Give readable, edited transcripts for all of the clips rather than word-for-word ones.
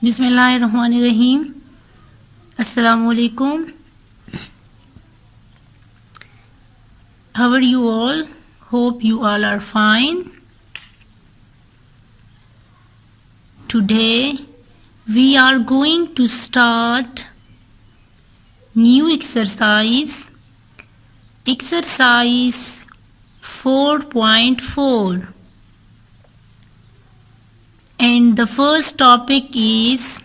बिस्मिल्लाहिर्रहमानिर्रहीम। अस्सलामुअलैकुम। How are you all? Hope you all are fine. Today we are going to start new exercise 4.4, and the first topic is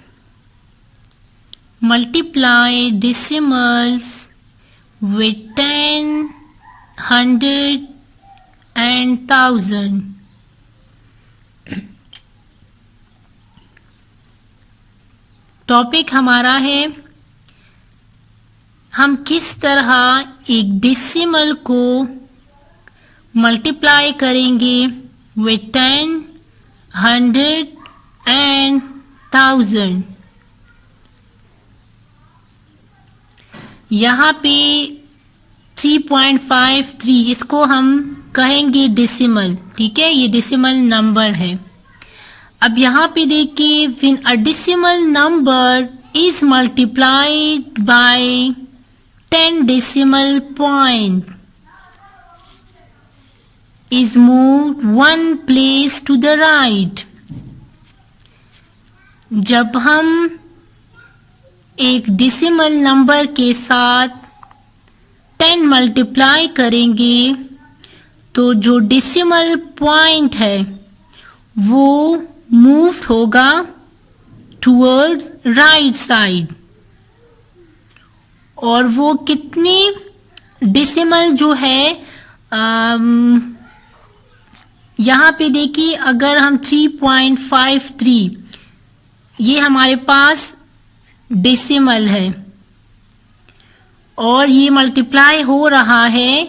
multiply decimals with 10, 100 and 1000. Topic हमारा है हम किस तरह एक decimal को multiply करेंगे विथ 10, 100 एंड 1000। यहाँ पे 3.53 इसको हम कहेंगे डेसिमल, ठीक है, ये डेसिमल नंबर है। अब यहाँ पे देखिए, when a decimal number is multiplied by 10 decimal point is moved one place to the right। जब हम एक डेसिमल नंबर के साथ 10 मल्टीप्लाई करेंगे तो जो डेसिमल पॉइंट है वो मूव होगा टुवर्ड्स राइट साइड, और वो कितनी डेसिमल जो है यहाँ पे देखिए, अगर हम 3.53 ये हमारे पास डेसिमल है और ये मल्टीप्लाई हो रहा है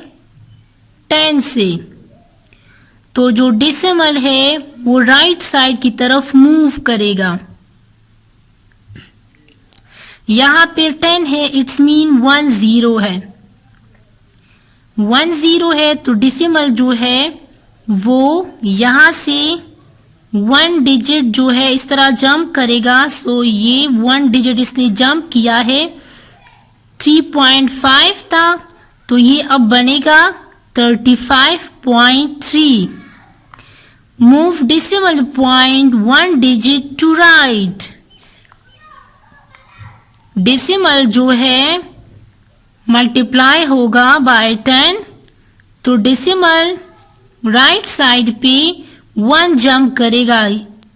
10 से, तो जो डेसिमल है वो राइट साइड की तरफ मूव करेगा। यहाँ पे 10 है, इट्स मीन 10 है, 10 है, तो डेसिमल जो है वो यहाँ से 1 डिजिट जो है इस तरह जंप करेगा। सो ये 1 डिजिट इसने जंप किया है, 3.5 था, तो ये अब बनेगा 35.3। Move decimal point 1 digit to right. Decimal जो है मल्टीप्लाई होगा बाय 10, तो डेसिमल राइट साइड पे 1 जंप करेगा।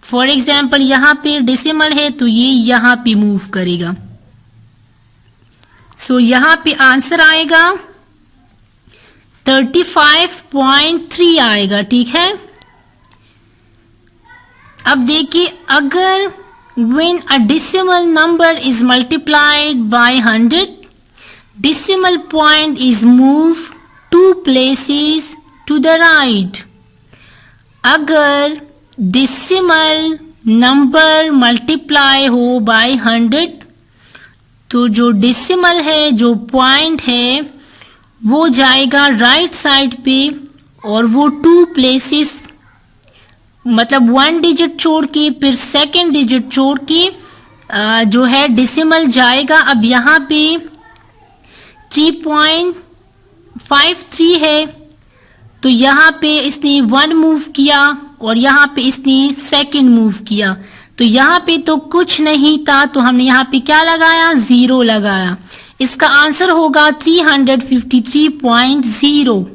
फॉर एग्जाम्पल यहाँ पे डेसिमल है तो ये यहाँ पे मूव करेगा। सो यहाँ पे आंसर आएगा 35.3 आएगा, ठीक है। अब देखिए, अगर when a decimal number is multiplied by 100, decimal point is moved 2 places to the right। अगर decimal number multiply हो by 100 तो जो decimal है, जो point है, वो जाएगा राइट साइड पे, और वो 2 places मतलब 1 डिजिट छोड़ के फिर सेकेंड डिजिट छोड़ के जो है डेसिमल जाएगा। अब यहाँ पे 3.53 है, तो यहाँ पे इसने 1 मूव किया और यहाँ पे इसने सेकेंड मूव किया, तो यहाँ पे तो कुछ नहीं था, तो हमने यहाँ पे क्या लगाया, 0 लगाया। इसका आंसर होगा 353.0।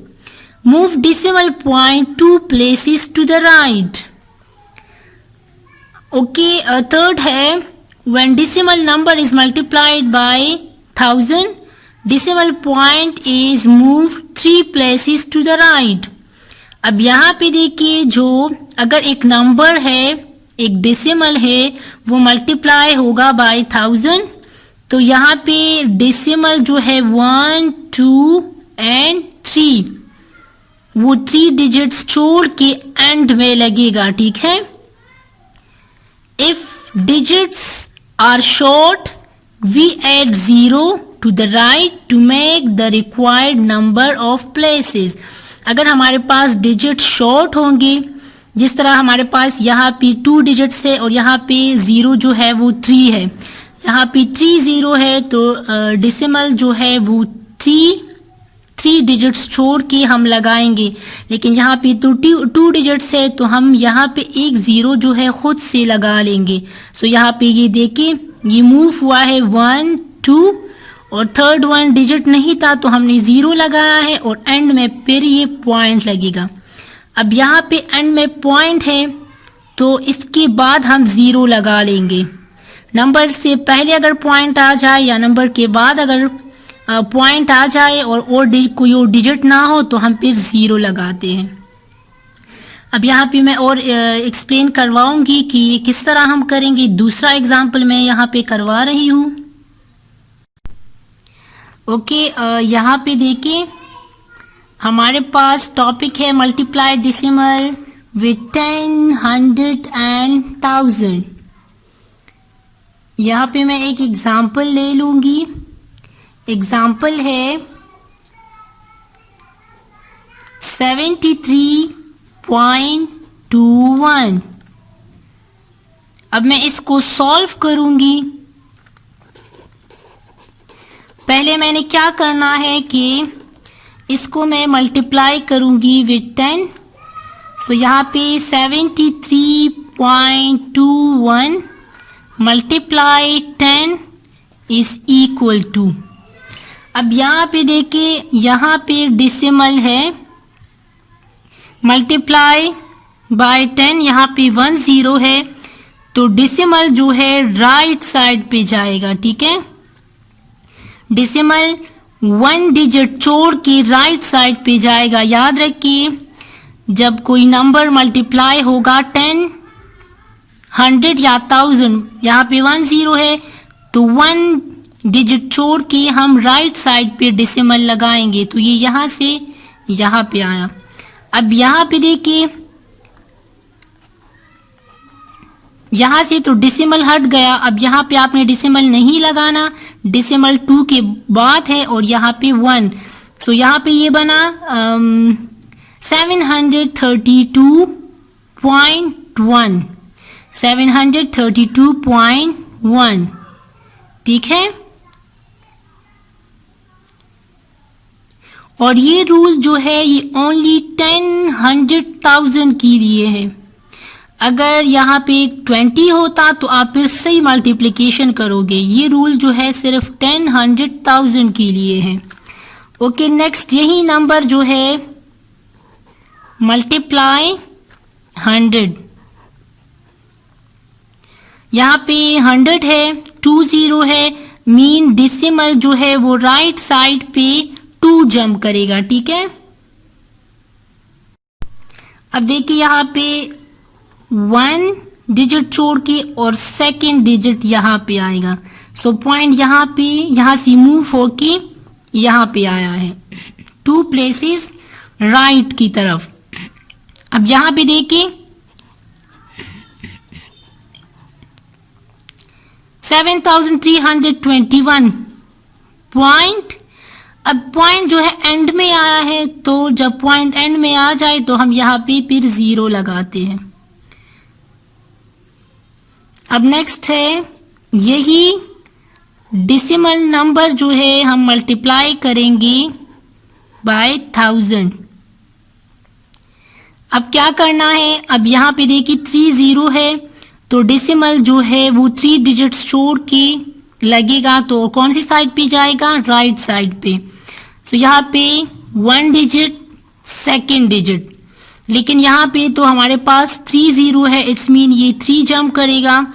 Move decimal point 2 places to the right। Okay, third है when decimal number is multiplied by 1000, decimal point is moved 3 places to the right। अब यहाँ पे देखिए, जो अगर एक नंबर है, एक डेसिमल है, वो मल्टीप्लाई होगा बाय 1000, तो यहाँ पे डेसिमल जो है 1, 2 एंड 3 वो 3 डिजिट्स छोड़ के एंड में लगेगा, ठीक है। If digits are short we add 0 to the right to make the required number of places. अगर हमारे पास डिजिट शॉर्ट होंगे जिस तरह हमारे पास यहाँ पे 2 डिजिट्स है और यहाँ पे 0 जो है वो 3 है, यहाँ पे 3 0 है तो डेसिमल जो है वो 3 डिजिट्स छोड़ के हम लगाएंगे, लेकिन यहाँ पे तो 2 डिजिट्स है तो हम यहाँ पे एक 0 जो है खुद से लगा लेंगे। सो यहाँ पे ये देखिए ये मूव हुआ है 1 2 और थर्ड 1 डिजिट नहीं था तो हमने 0 लगाया है और एंड में फिर ये पॉइंट लगेगा। अब यहाँ पे एंड में पॉइंट है तो इसके बाद हम 0 लगा लेंगे। नंबर से पहले अगर पॉइंट आ जाए या नंबर के बाद अगर पॉइंट आ जाए और कोई और डिजिट ना हो तो हम फिर 0 लगाते हैं। अब यहाँ पे मैं और एक्सप्लेन करवाऊंगी कि ये किस तरह हम करेंगे। दूसरा एग्जाम्पल मैं यहाँ पे करवा रही हूँ। ओके, यहाँ पे देखिए हमारे पास टॉपिक है मल्टीप्लाई डेसिमल विथ 10, 100 एंड 1000। यहाँ पे मैं एक एग्जाम्पल ले लूंगी। एग्जाम्पल है 73.21। अब मैं इसको सॉल्व करूंगी। पहले मैंने क्या करना है कि इसको मैं मल्टीप्लाई करूंगी विथ 10। तो यहाँ पे 73.21 मल्टीप्लाई 10 इज इक्वल टू। अब यहाँ पे देखिए यहाँ पे डेसिमल है, मल्टीप्लाई बाय 10, यहाँ पे 1 0 है तो डेसिमल जो है राइट साइड पे जाएगा। ठीक है, डेसिमल 1 डिजिट छोड़ के राइट साइड पे जाएगा। याद रखिए जब कोई नंबर मल्टीप्लाई होगा 10, 100 या 1000, यहाँ पे 1 0 है तो 1 डिजिट छोड़ के हम राइट साइड पे डेसिमल लगाएंगे तो ये यहाँ से यहाँ पे आया। अब यहाँ पे देखिए यहाँ से तो डेसिमल हट गया। अब यहाँ पे आपने डेसिमल नहीं लगाना, डेसिमल 2 के बाद है और यहाँ पे 1। सो यहाँ पे ये बना 732.1 732.1। ठीक है, और ये रूल जो है ये ओनली 10, 100,000 के लिए है। अगर यहाँ पे 20 होता तो आप फिर सही मल्टीप्लिकेशन करोगे। ये रूल जो है सिर्फ 10, 100,000 के लिए है। ओके, नेक्स्ट यही नंबर जो है मल्टीप्लाई 100। यहाँ पे 100 है, 2 0 है, मीन डेसिमल जो है वो राइट साइड पे 2 जंप करेगा। ठीक है, अब देखिए यहाँ पे 1 डिजिट छोड़ के और सेकंड डिजिट यहाँ पे आएगा। सो पॉइंट यहाँ पे यहाँ से मूव होके यहाँ पे आया है 2 प्लेसेस राइट की तरफ। अब यहाँ पे देखिए 7321 पॉइंट। अब पॉइंट जो है एंड में आया है तो जब पॉइंट एंड में आ जाए तो हम यहाँ पे फिर 0 लगाते हैं। अब नेक्स्ट है यही डेसिमल नंबर जो है हम मल्टीप्लाई करेंगे बाय 1000। अब क्या करना है, अब यहाँ पे देखिए 3 0 है तो डेसिमल जो है वो 3 डिजिट्स छोड़ के लगेगा तो कौन सी साइड पे जाएगा, राइट साइड पे। तो यहाँ पे 1 डिजिट सेकेंड डिजिट, लेकिन यहाँ पे तो हमारे पास 3 0 है, इट्स मीन ये 3 जंप करेगा।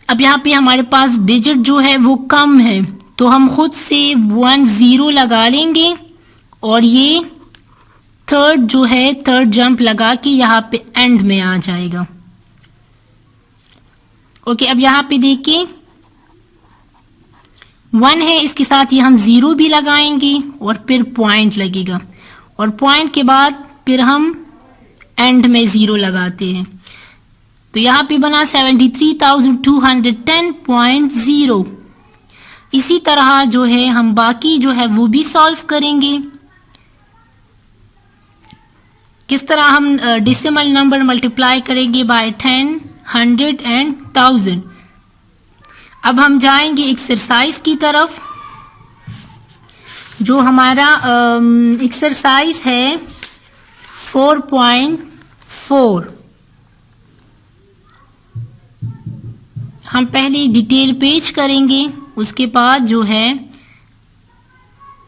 अब यहाँ पे हमारे पास डिजिट जो है वो कम है तो हम खुद से 1 0 लगा लेंगे और ये थर्ड जो है थर्ड जंप लगा के यहाँ पे एंड में आ जाएगा। ओके, अब यहाँ पे देखिए 1 है, इसके साथ ये हम 0 भी लगाएंगे और फिर पॉइंट लगेगा और पॉइंट के बाद फिर हम एंड में 0 लगाते हैं तो यहाँ पे बना 73,210.0। इसी तरह जो है हम बाकी जो है वो भी सॉल्व करेंगे। किस तरह हम डिसिमल नंबर मल्टीप्लाई करेंगे बाय 10, 100 एंड 1000। अब हम जाएंगे एक्सरसाइज की तरफ। जो हमारा एक्सरसाइज है 4.4। हम पहले डिटेल पेज करेंगे, उसके बाद जो है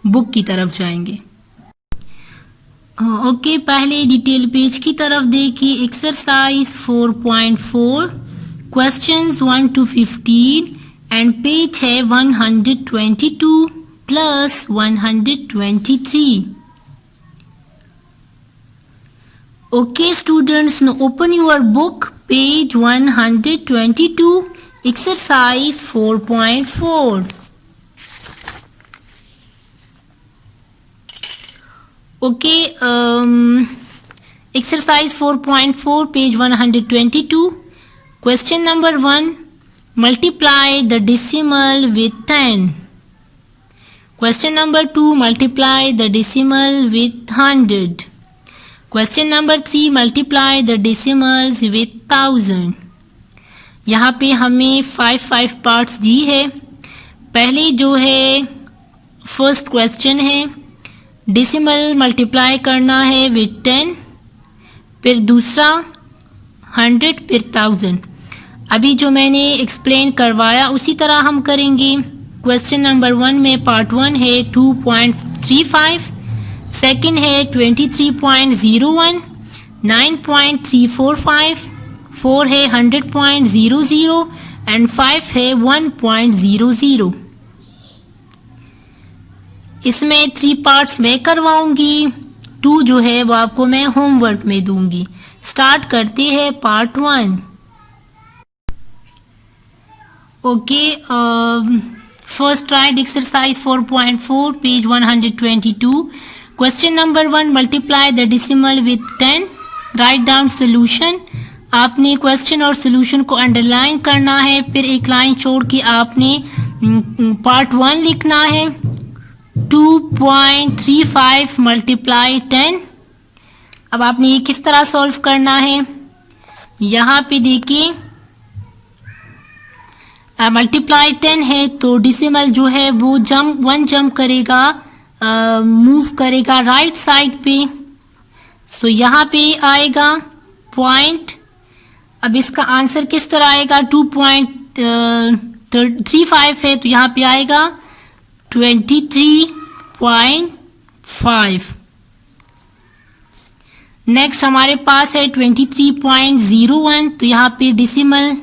बुक की तरफ जाएंगे। ओके, पहले डिटेल पेज की तरफ देखिए। Exercise 4.4 questions 1 to 15 and page है 122 plus 123। Okay students, now open your book, page 122, exercise 4.4. Okay, exercise 4.4, page 122. Question number 1, multiply the decimal with 10. Question number 2, multiply the decimal with 100. Question number 3, multiply the decimals with 1000. यहाँ पे हमें 5 parts दी है। पहले जो है first question है, decimal multiply करना है विथ 10, फिर दूसरा 100, फिर 1000। अभी जो मैंने एक्सप्लेन करवाया उसी तरह हम करेंगे। क्वेश्चन नंबर 1 में पार्ट 1 है 2.35, सेकंड है 23.01, 9.345, 4 है 100.00 एंड 5 है 1.00। इसमें 3 पार्ट्स मैं करवाऊंगी, 2 जो है वो आपको मैं होमवर्क में दूंगी। स्टार्ट करते हैं part 1। Okay, first right exercise 4.4, page 122। Question number 1, multiply the decimal with 10, write down solution. आपने क्वेश्चन और सोल्यूशन को अंडरलाइन करना है, फिर एक लाइन छोड़ के आपने पार्ट 1 लिखना है। 2.35 मल्टीप्लाई 10। अब आपने ये किस तरह सॉल्व करना है, यहाँ पे देखिए मल्टीप्लाई 10 है तो डेसिमल जो है वो वन जंप करेगा, मूव करेगा राइट साइड पे। सो यहाँ पे आएगा पॉइंट। अब इसका आंसर किस तरह आएगा, 2.35 है तो यहाँ पे आएगा 23.5। नेक्स्ट हमारे पास है 23.01, तो यहाँ पे डेसिमल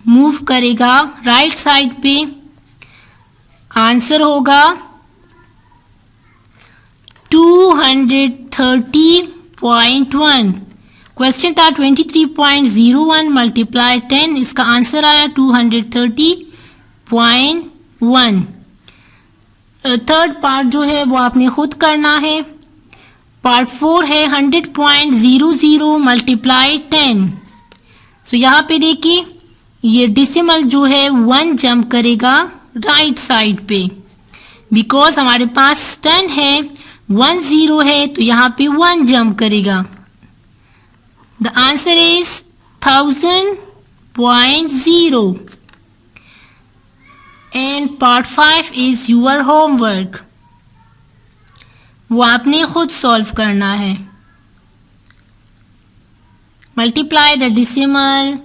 मूव करेगा राइट साइड पे। आंसर होगा 230.1। क्वेश्चन था 23.01 मल्टीप्लाई 10, इसका आंसर आया 230.1। थर्ड पार्ट जो है वो आपने खुद करना है। पार्ट 4 है 100.00 मल्टीप्लाई 10। सो यहाँ पे देखिए ये डेसिमल जो है 1 जंप करेगा राइट साइड पे, बिकॉज हमारे पास 10 है, 1 0 है तो यहाँ पे 1 जंप करेगा। The answer is 1000.0 and part 5 is your homework. वो आपने खुद सॉल्व करना है। Multiply the decimal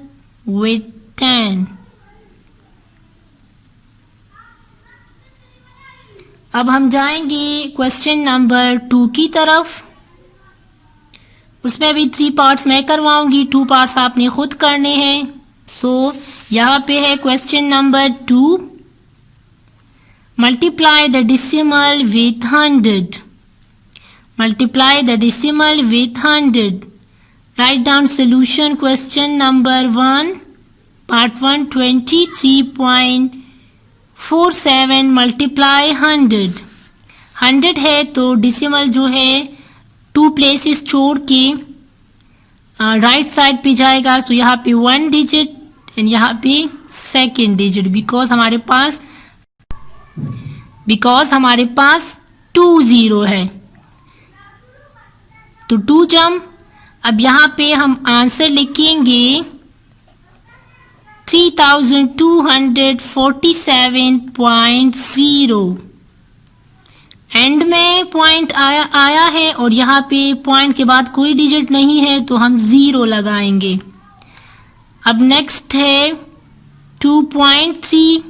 with 10। अब हम जाएंगे क्वेश्चन नंबर 2 की तरफ। उसमें भी 3 पार्ट्स मैं करवाऊंगी, 2 पार्ट्स आपने खुद करने हैं। सो यहाँ पे है question number 2, multiply the decimal with 100। Multiply the decimal with 100। Write down solution. Question number 1, part 1, 23.47 multiply 100। 100 है तो डेसिमल जो है 2 प्लेसेस छोड़ के राइट साइड पे जाएगा। तो यहाँ पे 1 डिजिट एंड यहाँ पे सेकेंड डिजिट, बिकॉज हमारे पास 2 0 है। तो 2 जम। अब यहाँ पे हम आंसर लिखेंगे 3247.0। एंड में पॉइंट आया है और यहाँ पे पॉइंट के बाद कोई डिजिट नहीं है तो हम 0 लगाएंगे। अब नेक्स्ट है 2.3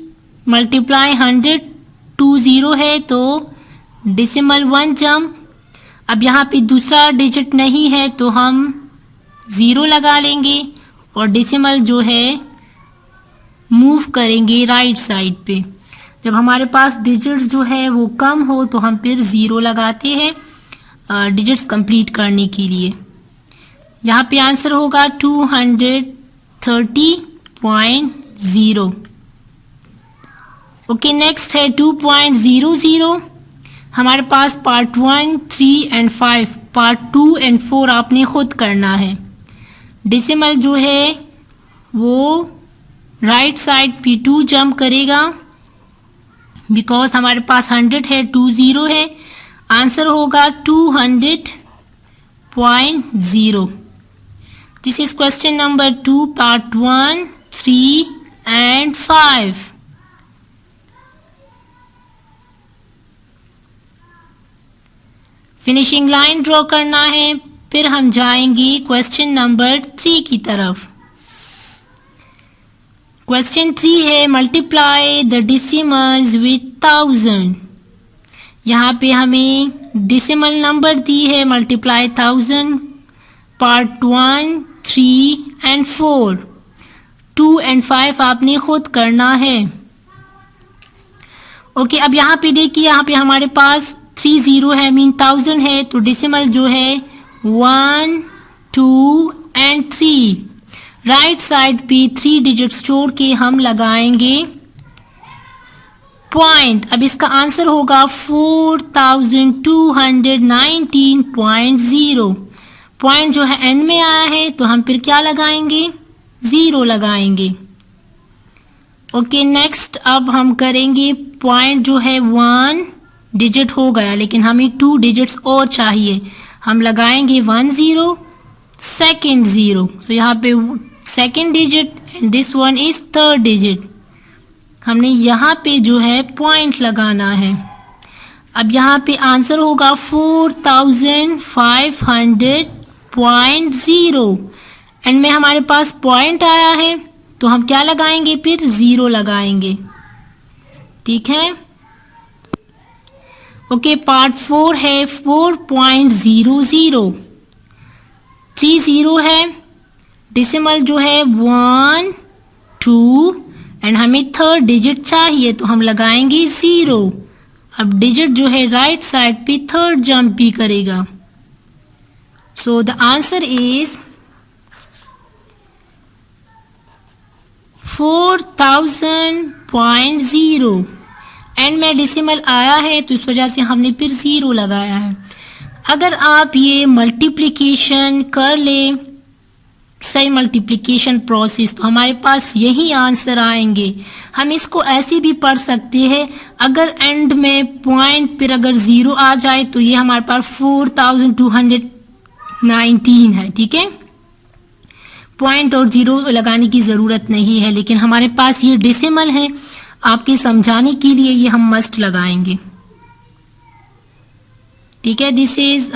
मल्टीप्लाई 100, 2 0 है तो डेसिमल 1 जम। अब यहाँ पे दूसरा डिजिट नहीं है तो हम 0 लगा लेंगे और डेसिमल जो है मूव करेंगे राइट साइड पे। जब हमारे पास डिजिट्स जो है वो कम हो तो हम फिर 0 लगाते हैं डिजिट्स कंप्लीट करने के लिए। यहाँ पे आंसर होगा 230.0। ओके, नेक्स्ट है 2.00। हमारे पास पार्ट 1, 3 एंड 5, पार्ट 2 एंड 4 आपने खुद करना है। डेसिमल जो है वो राइट साइड पे 2 जंप करेगा बिकॉज हमारे पास 100 है, 2 0 है। आंसर होगा 200.0। This is question number 2 part 1, 3 and 5। Finishing line draw करना है, फिर हम जाएंगे क्वेश्चन नंबर 3 की तरफ। क्वेश्चन 3 है मल्टीप्लाई द डेसिमल्स विथ 1000। यहाँ पे हमें डेसिमल नंबर दी है मल्टीप्लाई 1000। पार्ट 1, 3 एंड 4, 2 एंड 5 आपने खुद करना है। ओके, अब यहाँ पे देखिए, यहाँ पे हमारे पास 3 0 है, मीन 1000 है, तो डेसिमल जो है 1, 2 एंड 3 राइट साइड पे 3 डिजिट्स छोड़ के हम लगाएंगे पॉइंट। अब इसका आंसर होगा 4219.0। पॉइंट जो है एंड में आया है तो हम फिर क्या लगाएंगे, 0 लगाएंगे। ओके, नेक्स्ट अब हम करेंगे पॉइंट जो है 1 डिजिट हो गया लेकिन हमें 2 डिजिट्स और चाहिए। हम लगाएंगे 1 0, सेकेंड 0। सो यहाँ पे second digit and this one is third digit. हमने यहाँ पे जो है पॉइंट लगाना है। अब यहाँ पे आंसर होगा 4500.0 एंड में हमारे पास पॉइंट आया है तो हम क्या लगाएंगे, फिर 0 लगाएंगे। ठीक है। ओके, पार्ट 4 है 4.00। 3 0 है, डेसिमल जो है 1, 2 एंड हमें थर्ड डिजिट चाहिए तो हम लगाएंगे 0। अब डिजिट जो है राइट साइड पे थर्ड जंप भी करेगा। So the answer is 4000.0 and में डेसिमल आया है तो इस वजह से हमने फिर 0 लगाया है। अगर आप ये मल्टीप्लिकेशन कर ले, सही मल्टीप्लिकेशन प्रोसेस, तो हमारे पास यही आंसर आएंगे। हम इसको ऐसे भी पढ़ सकते हैं, अगर एंड में पॉइंट फिर अगर 0 आ जाए तो ये हमारे पास 4219 है। ठीक है, पॉइंट और 0 लगाने की ज़रूरत नहीं है, लेकिन हमारे पास ये डेसिमल है, आपके समझाने के लिए ये हम मस्ट लगाएंगे। ठीक है, this is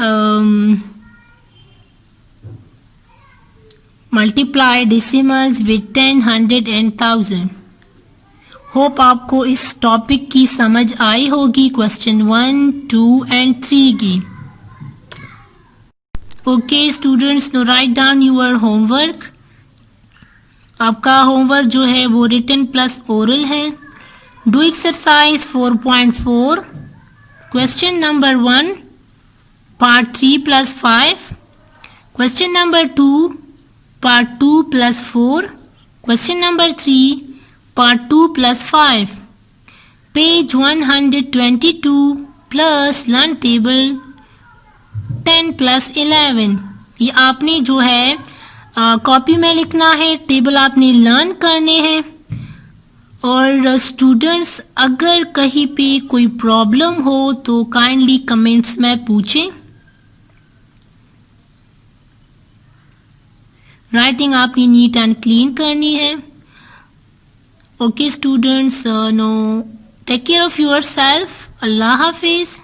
multiply decimals with 10, 100 and 1000। Hope आपको इस टॉपिक की समझ आई होगी, क्वेश्चन 1, 2 एंड 3 की। Okay students, no write down your homework. आपका होमवर्क जो है वो रिटन प्लस ओरल है। Do exercise 4.4, question number 1 part 3 plus 5, question number 2 part 2 plus 4, question number 3 part 2 plus 5, page 122 plus learn table 10 plus 11। ये आपने जो है कॉपी में लिखना है, टेबल आपने लर्न करने हैं। और स्टूडेंट्स अगर कहीं पे कोई प्रॉब्लम हो तो काइंडली कमेंट्स में पूछें। राइटिंग आपकी नीट एंड क्लीन करनी है. Okay students, no take care of yourself. अल्लाह हाफिज़.